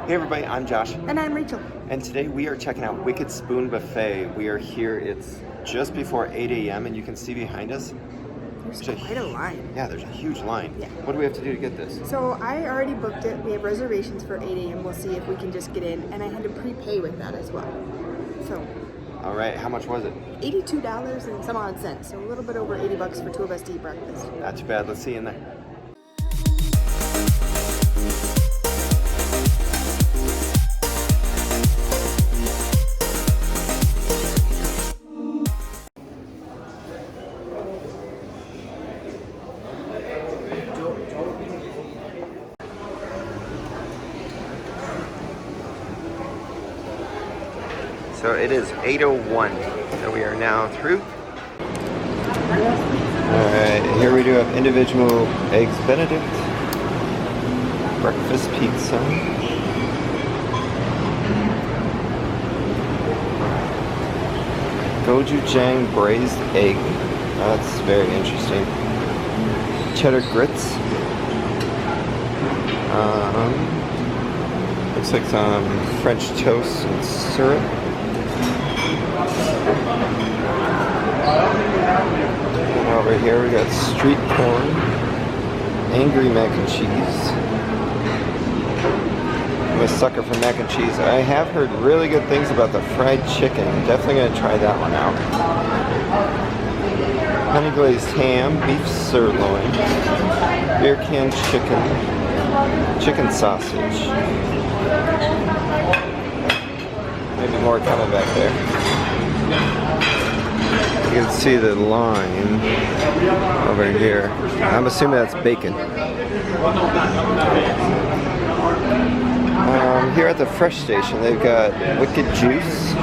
Hey everybody, I'm Josh. And I'm Rachel. And today we are checking out Wicked Spoon Buffet. We are here, it's just before 8 a.m. and you can see behind us. There's quite a line. Yeah, there's a huge line. Yeah. What do we have to do to get this? So I already booked it. We have reservations for 8 a.m. We'll see if we can just get in. And I had to prepay with that as well. So. All right, how much was it? $82 and some odd cents. So a little bit over $80 for two of us to eat breakfast. Not too bad. Let's see you in there. So it is 8:01, so we are now through. Alright, here we do have individual eggs Benedict, breakfast pizza, gochujang braised egg, that's very interesting, cheddar grits, looks like some French toast and syrup. And over here we got street corn, angry mac and cheese. I'm a sucker for mac and cheese. I have heard really good things about the fried chicken. Definitely gonna try that one out. Honey glazed ham, beef sirloin, beer can chicken, chicken sausage. Maybe more coming back there. You can see the line over here. I'm assuming that's bacon. Here at the Fresh Station, they've got Wicked Juice,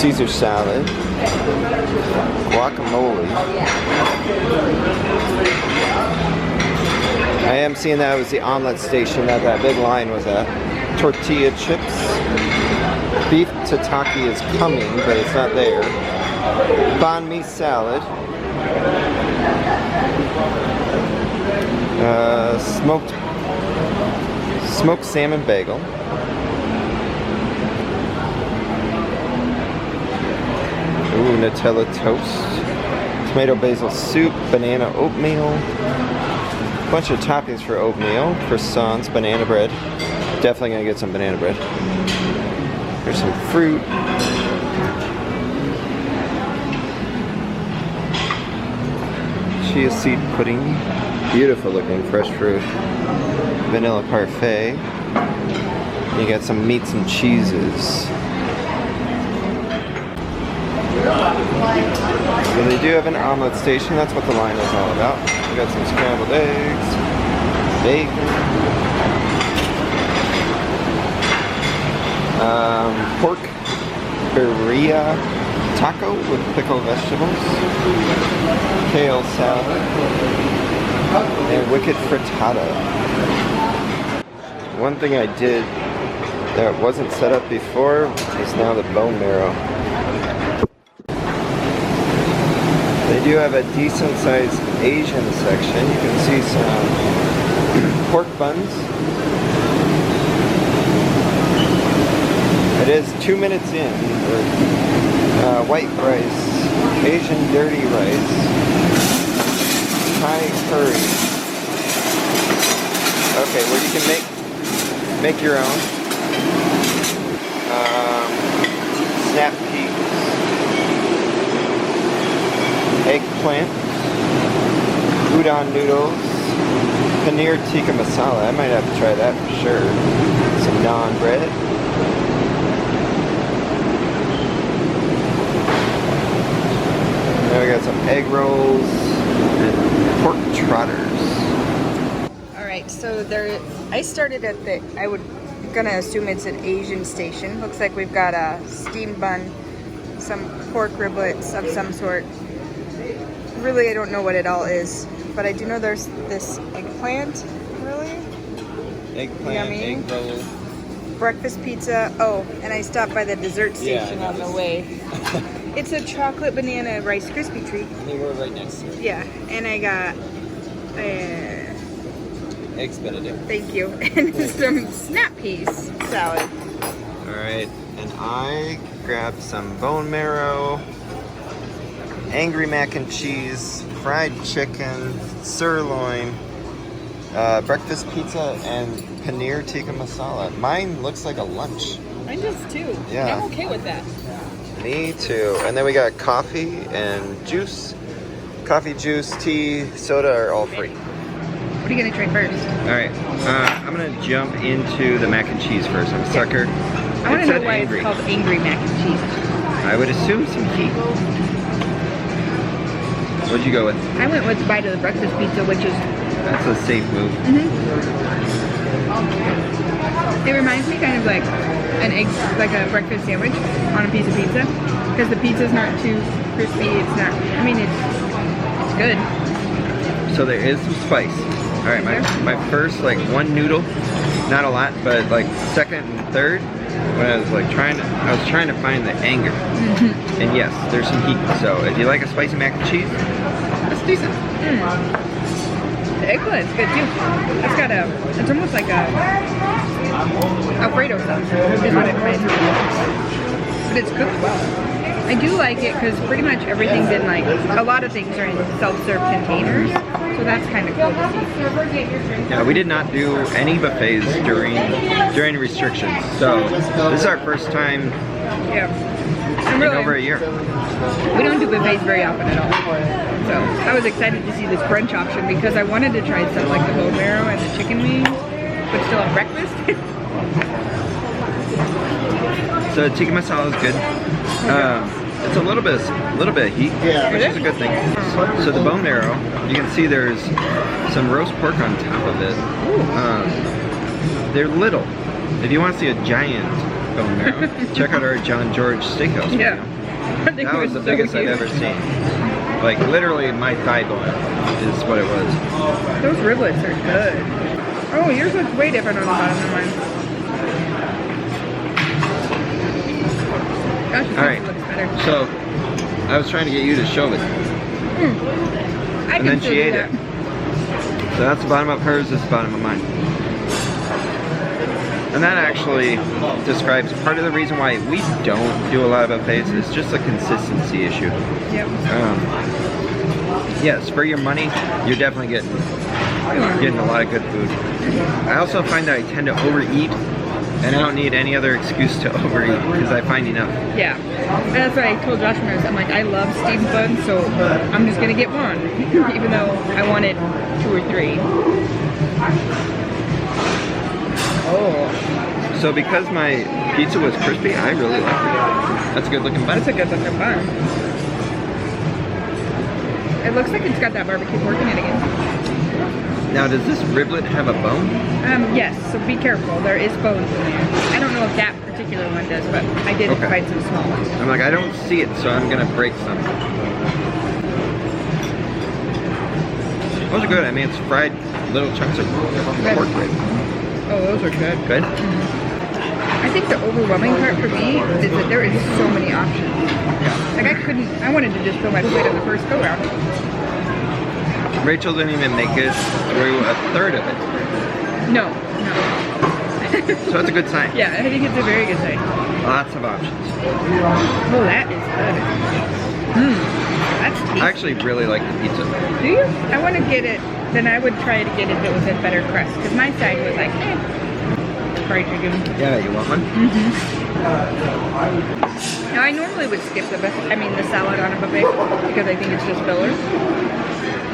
Caesar salad, guacamole. I am seeing that was the omelet station that big line was at. Tortilla chips. Beef tataki is coming, but it's not there. Banh mi salad. Smoked salmon bagel. Ooh, Nutella toast. Tomato basil soup. Banana oatmeal. Bunch of toppings for oatmeal. Croissants. Banana bread. Definitely gonna get some banana bread. There's some fruit. Chia seed pudding. Beautiful looking fresh fruit. Vanilla parfait. You got some meats and cheeses. So they do have an omelet station. That's what the line is all about. We got some scrambled eggs, bacon, pork birria taco with pickled vegetables, kale salad, and wicked frittata. One thing I did that wasn't set up before is now the bone marrow. They do have a decent sized Asian section. You can see some pork buns. It is 2 minutes in. White rice, Asian dirty rice, Thai curry. Okay, where you can make your own. Snap peas, eggplant, udon noodles, paneer tikka masala. I might have to try that for sure. Some naan bread. Now we got some egg rolls and pork trotters. Alright, so I started at gonna assume it's an Asian station. Looks like we've got a steamed bun, some pork riblets of some sort. Really, I don't know what it all is, but I do know there's this eggplant, really? Eggplant, Yummy. egg roll. Breakfast pizza. Oh, and I stopped by the dessert station on the way. It's a chocolate banana Rice Krispie treat. I mean, we're right next to it. Yeah, and I got eggs Benedict. Thank you. And some snap peas salad. All right, and I grabbed some bone marrow, angry mac and cheese, fried chicken, sirloin, breakfast pizza, and paneer tikka masala. Mine looks like a lunch. Mine does too. Yeah. I'm okay with that. Me too. And then we got coffee and juice. Coffee, juice, tea, soda are all free. What are you gonna try first? All right, I'm gonna jump into the mac and cheese first. I'm a sucker. I want to know why it's called angry mac and cheese. I would assume some heat. What'd you go with? I went with bite of the breakfast pizza, which is... That's a safe move. It reminds me kind of like an egg, like a breakfast sandwich on a piece of pizza, because the pizza's not too crispy. It's not. I mean, it's good. So there is some spice. All right, my first like one noodle, not a lot, but like second and third, when I was like trying to find the anger. And yes, there's some heat. So if you like a spicy mac and cheese, that's decent. The eggplant's good too. It's almost like a Alfredo sauce is what it reminds me of. But it's cooked well. I do like it because pretty much everything's in like, a lot of things are in self-serve containers. So that's kind of cool to see. Yeah, we did not do any buffets during restrictions. So this is our first time in over a year. We don't do buffets very often at all. So I was excited to see this brunch option because I wanted to try stuff like the bone marrow and the chicken wings, but still at breakfast. So tikka masala is good. It's a little bit of heat, which is a good thing. So the bone marrow, you can see there's some roast pork on top of it. They're little. If you want to see a giant bone marrow, check out our John George Steakhouse video. That was the biggest I've ever seen. Like literally my thigh bone is what it was. Those riblets are good. Oh, yours looks way different on the bottom than mine. Gosh, all right, looks better. So I was trying to get you to show it, and then she ate it. So that's the bottom of hers, this is the bottom of mine. And that actually describes part of the reason why we don't do a lot of buffets. It's just a consistency issue. Yep. Yes, for your money, you're definitely getting a lot of good food. I also find that I tend to overeat, and I don't need any other excuse to overeat because I find enough. Yeah. And that's what I told Josh when I'm like, I love steamed buns, so I'm just gonna get one, even though I wanted 2 or 3. Oh. So because my pizza was crispy, I really like it. That's a good looking bun. That's a good looking bun. It looks like it's got that barbecue pork in it again. Now, does this riblet have a bone? Yes, so be careful. There is bones in there. I don't know if that particular one does, but I did find some small ones. I'm like, I don't see it, so I'm gonna break some. Those are good. I mean, it's fried little chunks of pork rib. Oh, those are good. Good? I think the overwhelming part for me is that there is so many options. Like I wanted to just fill my plate on the first go round. Rachel didn't even make it through a third of it. No. So that's a good sign. Yeah, I think it's a very good sign. Lots of options. Oh, that is good. That's tasty. I actually really like the pizza. Do you? I want to get it. Then I would try it again if it was a better crust. Because my side was like, fried chicken. Yeah, you want one? Now, I normally would skip the salad on a buffet because I think it's just filler.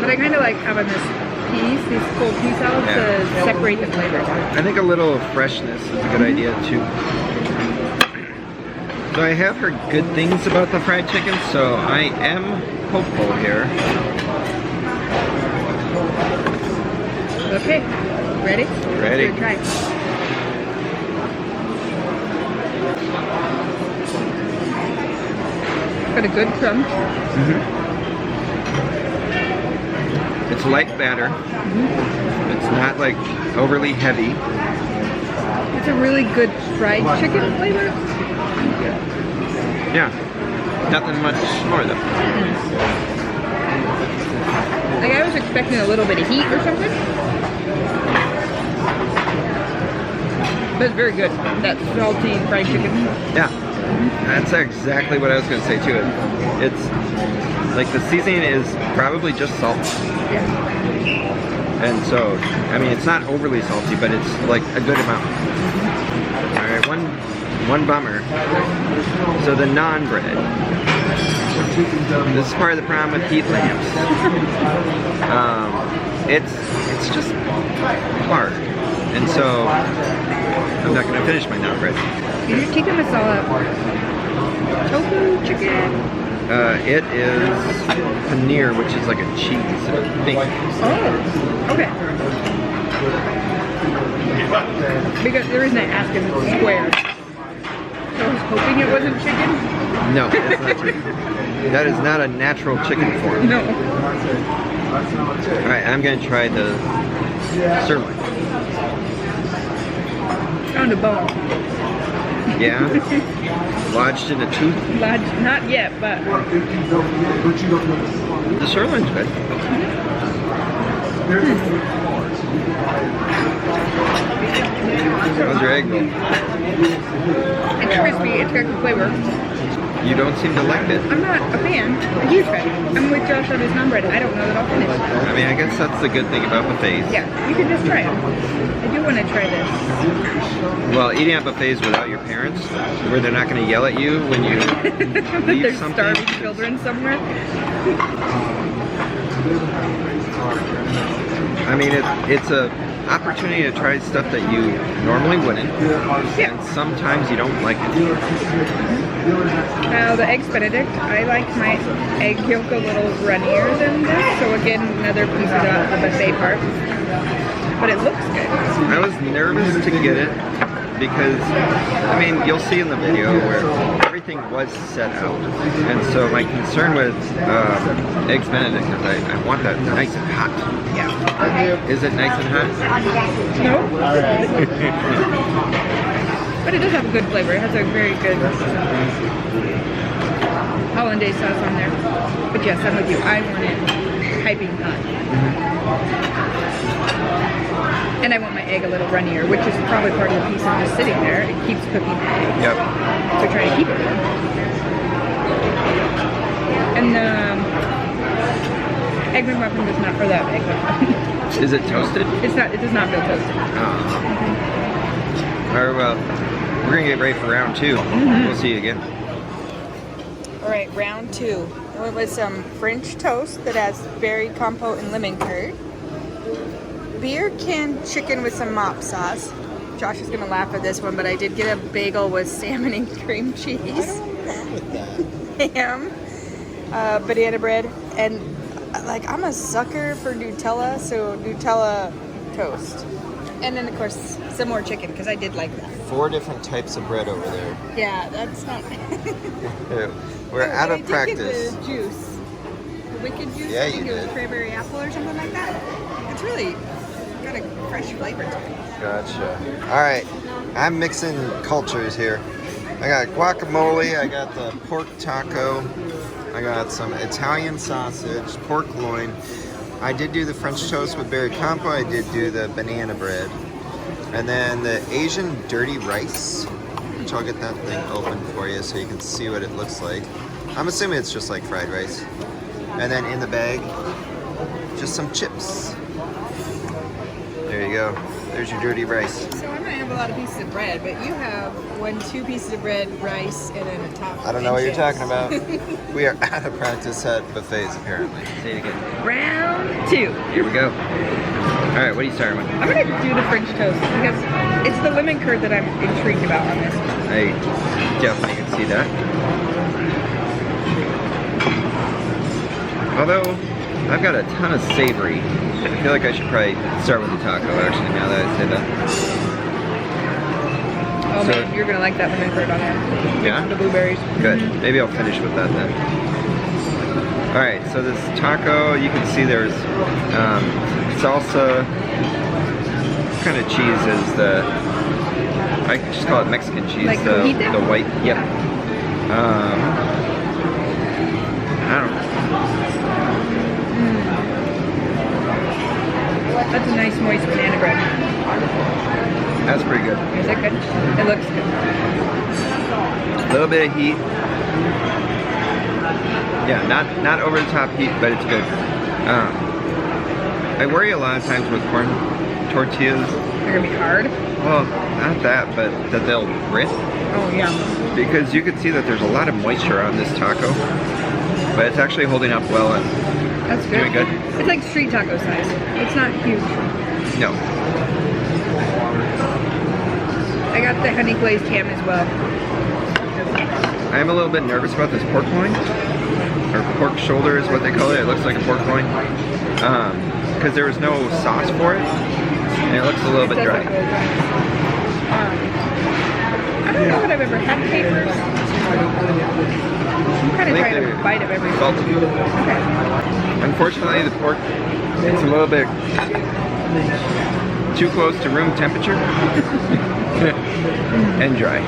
But I kind of like having these cold pea salads to separate the flavors. I think a little freshness is a good idea too. So I have heard good things about the fried chicken, so I am hopeful here. Okay, ready? Ready. Let's try. Got a good crunch. It's light batter. It's not like overly heavy. It's a really good fried chicken flavor. Yeah, nothing much more though. Like I was expecting a little bit of heat or something. But it's very good. That salty fried chicken. Yeah, that's exactly what I was going to say too. It's like the seasoning is probably just salt. Yeah. And so, I mean, it's not overly salty, but it's like a good amount. All right, one bummer. So the naan bread. This is part of the problem with heat lamps. It's just hard, and so I'm not going to finish my naan bread. Is your tikka masala tofu chicken? It is paneer, which is like a cheese, I think. Oh, okay. Because the reason I ask is it's square. So I was hoping it wasn't chicken. No, it's not chicken. That is not a natural chicken form. No. Alright, I'm going to try the sirloin. Found a bone. Yeah? Lodged in a tooth? Lodged, not yet, but... The sirloin's good. How's your egg roll? It's crispy, it's got good flavor. You don't seem to like it. I'm not a fan, a huge fan. I'm with Josh on his naan bread. I don't know that I'll finish. I mean, I guess that's the good thing about buffets. Yeah, you can just try it. I do want to try this. Well, eating at buffets without your parents, where they're not going to yell at you when you leave There's something. starving children somewhere. I mean, it's a opportunity to try stuff that you normally wouldn't. Yeah. And sometimes you don't like it. Now the eggs Benedict, I like my egg yolk a little runnier than this. So again, another piece of the buffet part. But it looks good. I was nervous to get it because, I mean, you'll see in the video where everything was set out. And so my concern with eggs Benedict is I want that nice and hot. Yeah. Is it nice and hot? No. But it does have a good flavor. It has a very good hollandaise sauce on there. But yes, I'm with you. I want it piping hot. And I want my egg a little runnier, which is probably part of the piece of just sitting there. It keeps cooking the egg. Yep. So try to keep it warm. And the egg McMuffin does not, or that egg McMuffin. Is it toasted? It's not, it does not feel toasted. All right, well, we're going to get ready for round two. We'll see you again. All right, round two. I went with some French toast that has berry compote and lemon curd. Beer can chicken with some mop sauce. Josh is going to laugh at this one, but I did get a bagel with salmon and cream cheese. Ham, banana bread, and like I'm a sucker for Nutella, so Nutella toast. And then of course some more chicken because I did like that. 4 different types of bread over there. Yeah, that's not. We're out of I did practice. get the juice, the wicked juice. Yeah, I think you it was did. cranberry apple or something like that. It's really got a fresh flavor to it. Gotcha. All right, I'm mixing cultures here. I got guacamole, I got the pork taco, I got some Italian sausage, pork loin. I did do the French toast with berry compote, I did do the banana bread. And then the Asian dirty rice, which I'll get that thing open for you so you can see what it looks like. I'm assuming it's just like fried rice. And then in the bag, just some chips. There you go. There's your dirty rice. So I'm gonna have a lot of pieces of bread, but you have 2 pieces of bread, rice, and then a top. I don't know what you're talking about. We are out of practice at buffets, apparently. Say it again. Round 2. Here we go. All right, what are you starting with? I'm gonna do the French toast because it's the lemon curd that I'm intrigued about on this one. I definitely can see that. Although, I've got a ton of savory. I feel like I should probably start with the taco, actually, now that I say that. Oh So- man, you're gonna like that lemon curd on there. Yeah? The blueberries. Good. Maybe I'll finish with that then. All right, so this taco, you can see there's salsa. What kind of cheese is the? I just call it Mexican cheese. Like the cojita? white. Yep. I don't know. That's a nice moist banana bread. I That's pretty good. Is it good? It looks good. A little bit of heat. Yeah, not over the top heat, but it's good. I worry a lot of times with corn tortillas. They're gonna be hard. Well, not that, but that they'll rip. Oh yeah. Because you can see that there's a lot of moisture on this taco, but it's actually holding up well and That's good. doing good. It's like street taco size. It's not huge. No. I got the honey glazed ham as well. I am a little bit nervous about this pork loin, or pork shoulder is what they call it. It looks like a pork loin, because there was no sauce for it, and it looks a little bit dry. I don't know that I've ever had capers. I'm kind of trying to bite of everything. Salty. Okay. Unfortunately, the pork, it's a little bit too close to room temperature and dry.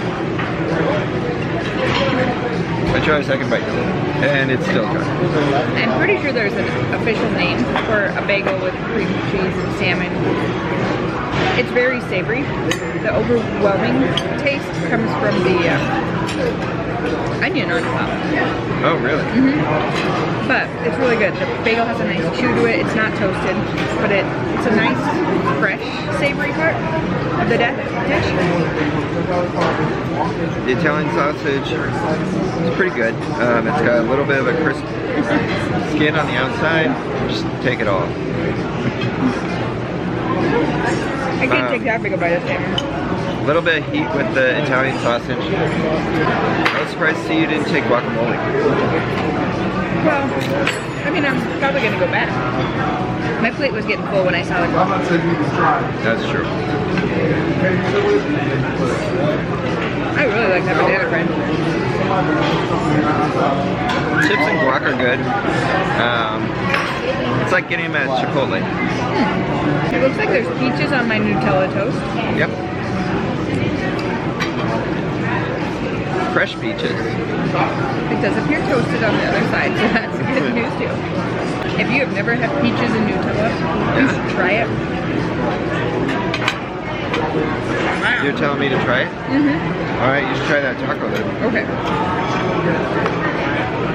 I tried a second bite and it's still dry. I'm pretty sure there's an official name for a bagel with cream cheese and salmon. It's very savory. The overwhelming taste comes from the onion on top. Oh, really? But it's really good. The bagel has a nice chew to it. It's not toasted, but it's a nice, fresh, savory part of the dish. The Italian sausage is pretty good. It's got a little bit of a crisp skin on the outside. Just take it off. I can't take that big a bite of salmon. A little bit of heat with the Italian sausage. I was surprised to see you didn't take guacamole. Well, I mean, I'm probably going to go back. My plate was getting full when I saw the guacamole. That's true. I really like that banana bread. Chips and guac are good. It's like getting them at Chipotle. It looks like there's peaches on my Nutella toast. Yep. Fresh peaches. It does appear toasted on the other side, so that's good news too. If you have never had peaches and Nutella, you should try it. Wow. You're telling me to try it? Alright, you should try that taco then. Okay.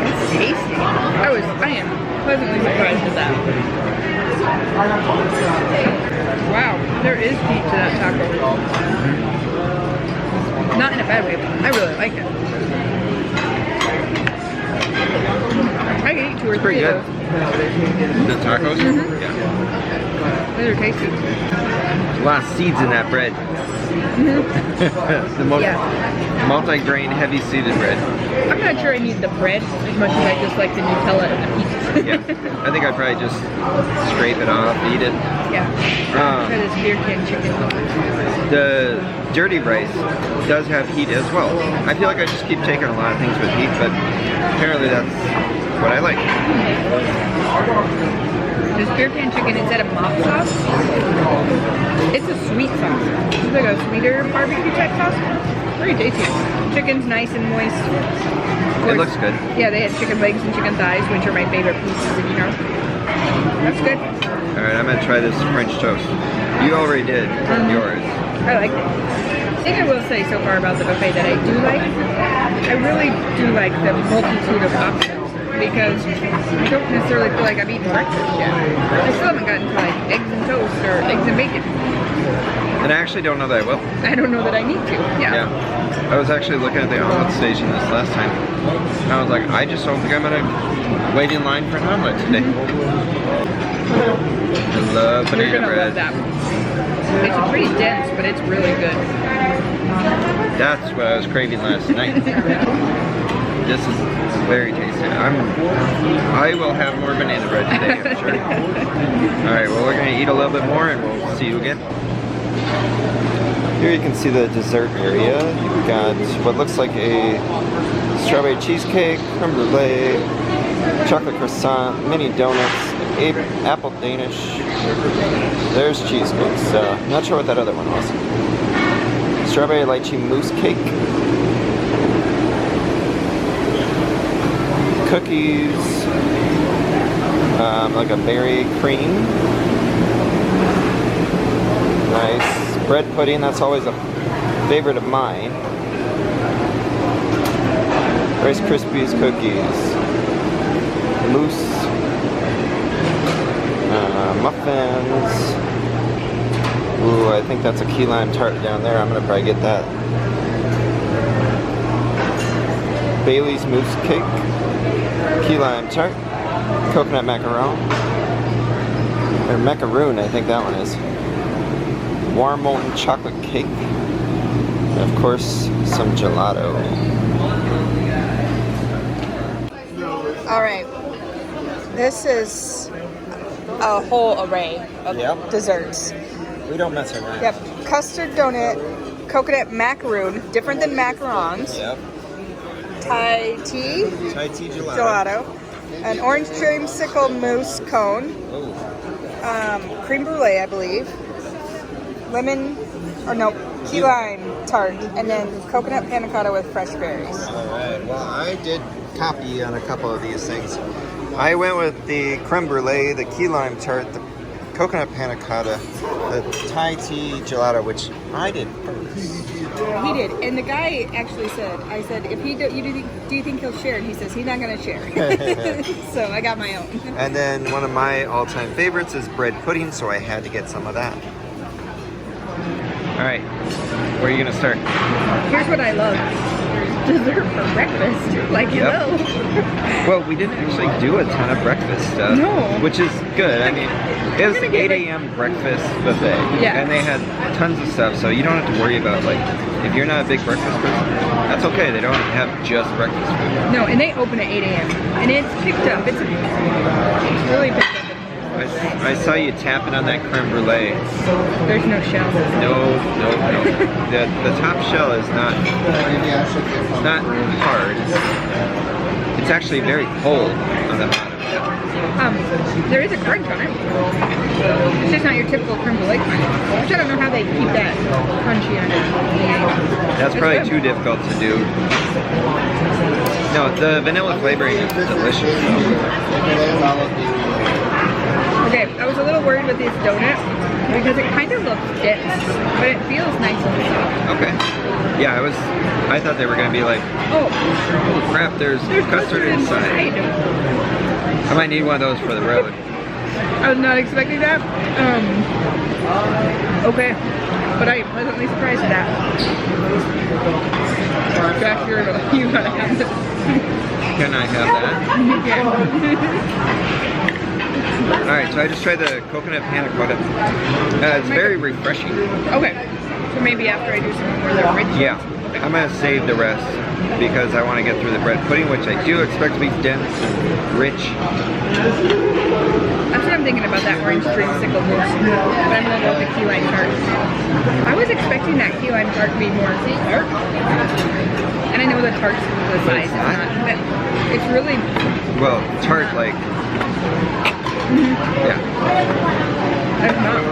It's tasty. I am pleasantly surprised at that. Wow, there is heat to that taco. Not in a bad way, but I really like it. I can eat 2 or 3 pretty of good. those. The tacos? Yeah. Those are tasty. A lot of seeds in that bread. The most multi-grain, heavy seeded bread. I'm not sure I need the bread as much as I just like the Nutella and the peaches. Yeah, I think I'd probably just scrape it off, eat it. Yeah. Try this beer can chicken. The dirty rice does have heat as well. I feel like I just keep taking a lot of things with heat, but apparently that's what I like. This beer can chicken, instead of mock sauce, it's a sweet sauce. It's like a sweeter barbecue type sauce. Very tasty. Chicken's nice and moist. It looks good. Yeah, they had chicken legs and chicken thighs, which are my favorite pieces, you know. That's good. Alright, I'm gonna try this French toast. You already did yours. I like it. The thing I will say so far about the buffet that I do like, I really do like the multitude of options. Because I don't necessarily feel like I've eaten breakfast yet. I still haven't gotten to like eggs and toast or eggs and bacon. And I actually don't know that I will. I don't know that I need to. Yeah. I was actually looking at the omelet station this last time. And I was like, I just don't think I'm gonna wait in line for an omelet today. I love banana You're gonna bread. love that. It's pretty dense, but it's really good. That's what I was craving last night. This is very tasty. I will have more banana bread today, I'm sure. Alright, well we're going to eat a little bit more and we'll see you again. Here you can see the dessert area. You've got what looks like a strawberry cheesecake, creme brulee, chocolate croissant, mini donuts, apple Danish. There's cheesecakes. Not sure what that other one was. Strawberry lychee mousse cake. Cookies, like a berry cream. Nice. Bread pudding, that's always a favorite of mine. Rice Krispies cookies. Mousse. Muffins. Ooh, I think that's a key lime tart down there. I'm gonna probably get that. Bailey's mousse cake. Key lime tart. Coconut macaron. Or macaroon, I think that one is. Warm molten chocolate cake. And of course, some gelato. All right. This is a whole array of desserts. We don't mess around. Yep. Custard donut, coconut macaroon, different than macarons. Yep. Thai tea. Thai tea Gelato. An orange dreamsicle mousse cone. Oh. Creme brulee, I believe. Key lime tart, and then coconut panna cotta with fresh berries. Alright, well I did copy on a couple of these things. I went with the creme brulee, the key lime tart, the coconut panna cotta, the Thai tea gelato, which I did first. He did, and the guy actually said, I said, if he do you think he'll share? And he says he's not going to share. So I got my own. And then one of my all-time favorites is bread pudding, so I had to get some of that. All right, where are you gonna start? Here's what I love. Dessert for breakfast, like you know. Well, we didn't actually do a ton of breakfast stuff. No. Which is good. I mean, it was 8 a.m. breakfast buffet. Yeah. And they had tons of stuff, so you don't have to worry about, like, if you're not a big breakfast person, that's okay. They don't have just breakfast food. No, and they open at 8 a.m. And it's picked up. It's really picked up. I saw you tapping on that creme brulee. There's no shell. No. The top shell is not, it's not hard. It's actually very cold on the bottom. There is a crunch on it. It's just not your typical creme brulee crunch. Which I don't know how they keep that crunchy on it. That's probably too difficult to do. No, the vanilla flavoring is delicious though. Okay, I was a little worried with this donut because it kind of looks dense, but it feels nice and soft. Okay. Yeah, I thought they were going to be like, oh crap, there's custard inside. I might need one of those for the road. I was not expecting that. Okay, but I am pleasantly surprised at that. Josh, you gotta have this. Can I have that? Yeah. Alright, so I just tried the coconut panna cotta. It's very refreshing. Okay, so maybe after I do something more like rich. Yeah, I'm going to save the rest because I want to get through the bread pudding, which I do expect to be dense and rich. That's what I'm thinking about, that orange dreamsicle mousse. But I'm going to go with the key lime tart. I was expecting that key lime tart to be more tart. And I know the tart's the size, but it's really... Well, tart like... Yeah. It's not.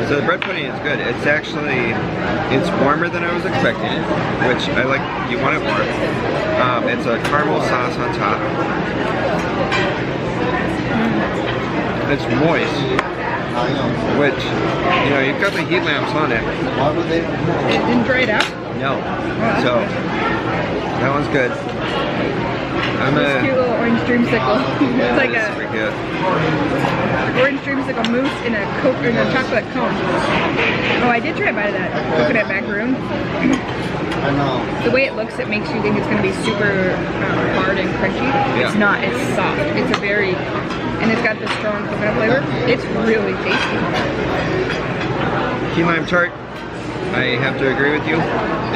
So the bread pudding is good. It's actually, it's warmer than I was expecting it, which I like, you want it warm. It's a caramel sauce on top. It's moist, which, you know, you've got the heat lamps on it. It didn't dry it out? No. So, that one's good. This cute little orange dreamsicle. It's like a good. orange dreamsicle mousse in a chocolate cone. Oh, I did try a bite of that coconut macaroon. I know. The way it looks, it makes you think it's going to be super hard and crunchy. Yeah. It's not. It's soft. It's a very, and it's got the strong coconut flavor. It's really tasty. Key lime tart. I have to agree with you.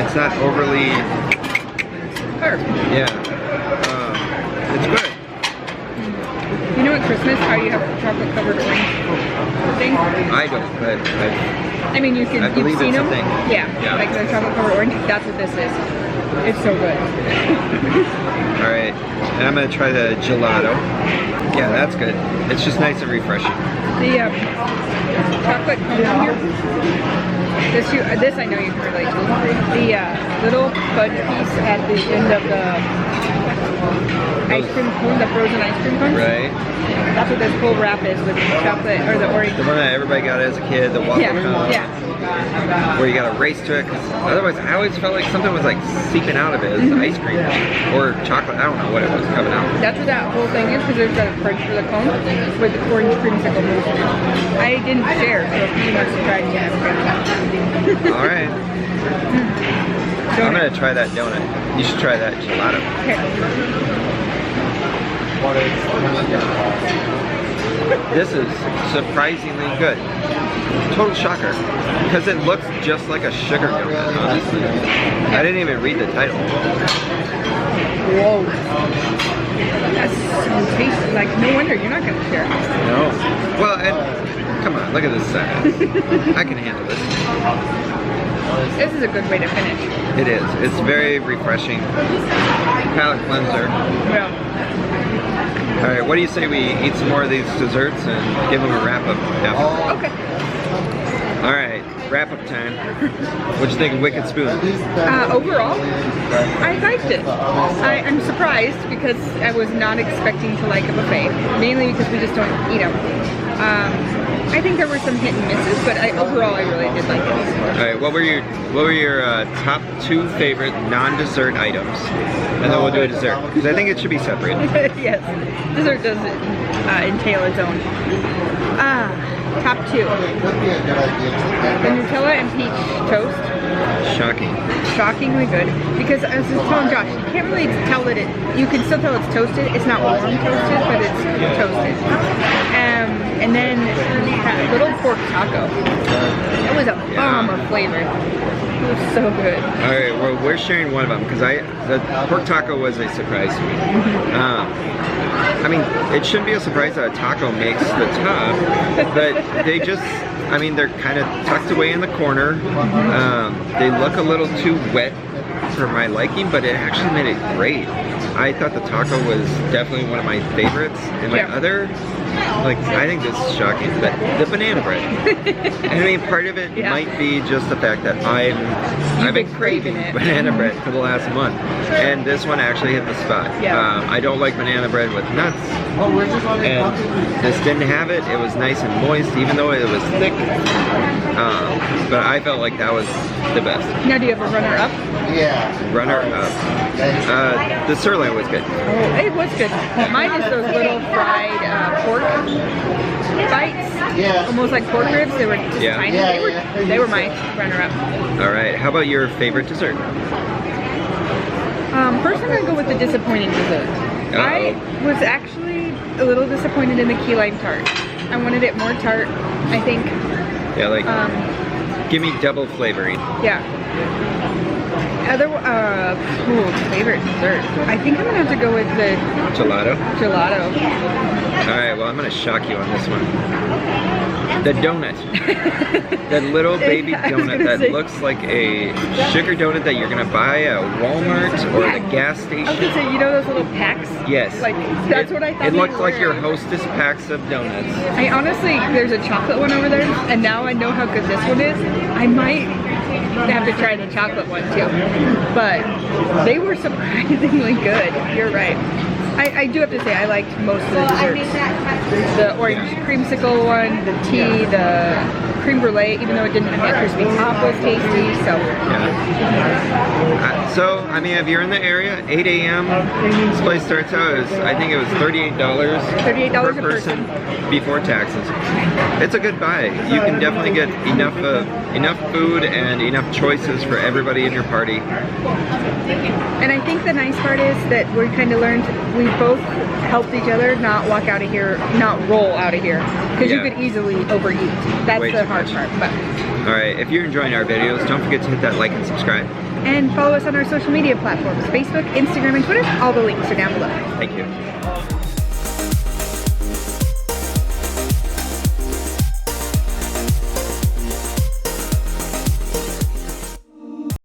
It's not overly. Hard. Yeah. It's good. You know at Christmas how you have chocolate covered orange thing? I don't, but I mean, you've seen them. Thing. Yeah, like the chocolate covered orange. That's what this is. It's so good. All right, and I'm gonna try the gelato. Yeah, that's good. It's just nice and refreshing. The chocolate cone here. This I know you can relate to. The little fudge piece at the end of the ice cream cone, the frozen ice cream cone. Right. That's what this full wrap is with chocolate or the orange. The one that everybody got as a kid, the waffle cone. Yeah. where you gotta race to it, 'cause otherwise I always felt like something was like seeping out of it as ice cream or chocolate. I don't know what it was coming out. That's what that whole thing is, because there's a crunch for the cone with the orange creamsicle mousse. I didn't share, so if you want to try it, you have to. All right. I'm gonna try that donut. You should try that gelato. Okay. This is surprisingly good. Total shocker. Because it looks just like a sugar donut, honestly. I didn't even read the title. Whoa. That's so tasty. Like, no wonder you're not gonna share. No. Well, and come on, look at this size. I can handle this. This is a good way to finish. It is. It's very refreshing. Palate cleanser. Yeah. All right, what do you say we eat some more of these desserts and give them a wrap-up after? Okay. All right, wrap-up time. What'd you think of Wicked Spoon? Overall, I liked it. I'm surprised because I was not expecting to like a buffet, mainly because we just don't eat them. I think there were some hit and misses, but overall I really did like it. All right, what were your top 2 favorite non-dessert items? And then we'll do a dessert, because I think it should be separate. Yes, dessert does entail its own. Top 2. The Nutella and peach toast. Shocking. Shockingly good, because I was just telling Josh, you can't really tell that you can still tell it's toasted. It's not warm toasted, but it's toasted. And then that little pork taco. It was a bomb of flavor. It was so good. All right, well, we're sharing one of them because the pork taco was a surprise to me. I mean, it shouldn't be a surprise that a taco makes the top, but they just, I mean, they're kind of tucked away in the corner. They look a little too wet for my liking, but it actually made it great. I thought the taco was definitely one of my favorites. And my other, like, I think this is shocking, but the banana bread. I mean, part of it might be just the fact that I've been craving banana bread for the last month, and this one actually hit the spot. I don't like banana bread with nuts, and this didn't have it. It was nice and moist, even though it was thick. But I felt like that was the best. Now, do you have a runner-up? Runner-up. The sirloin was good. Oh, it was good. Mine is those little fried pork bites, almost like pork ribs. They were just tiny. They were my runner-up. All right. How about your favorite dessert? First, I'm gonna go with the disappointing dessert. I was actually a little disappointed in the key lime tart. I wanted it more tart, I think. Yeah, like give me double flavoring. Yeah. Other favorite dessert. I think I'm gonna have to go with the gelato. Gelato. All right. Well, I'm gonna shock you on this one. The donut. That little baby donut that looks like a sugar donut that you're gonna buy at Walmart or the gas station. I was gonna say, you know those little packs? Yes. Like, that's what I thought. It looked like your Hostess packs of donuts. I honestly, there's a chocolate one over there, and now I know how good this one is. I might have to try the chocolate one too. But they were surprisingly good. You're right. I do have to say I liked most of the desserts. The orange creamsicle one, the tea, the creme brulee, even though it didn't have that crispy top, was tasty. So so I mean, if you're in the area, 8 a.m. This place starts out as, I think it was $38 per person before taxes. It's a good buy. You can definitely get enough food and enough choices for everybody in your party. And I think the nice part is that we kind of learned, we both helped each other not walk out of here, not roll out of here, because you could easily overeat. That's the hard part. But all right, if you're enjoying our videos, don't forget to hit that like and subscribe. And follow us on our social media platforms, Facebook, Instagram, and Twitter. All the links are down below. Thank you.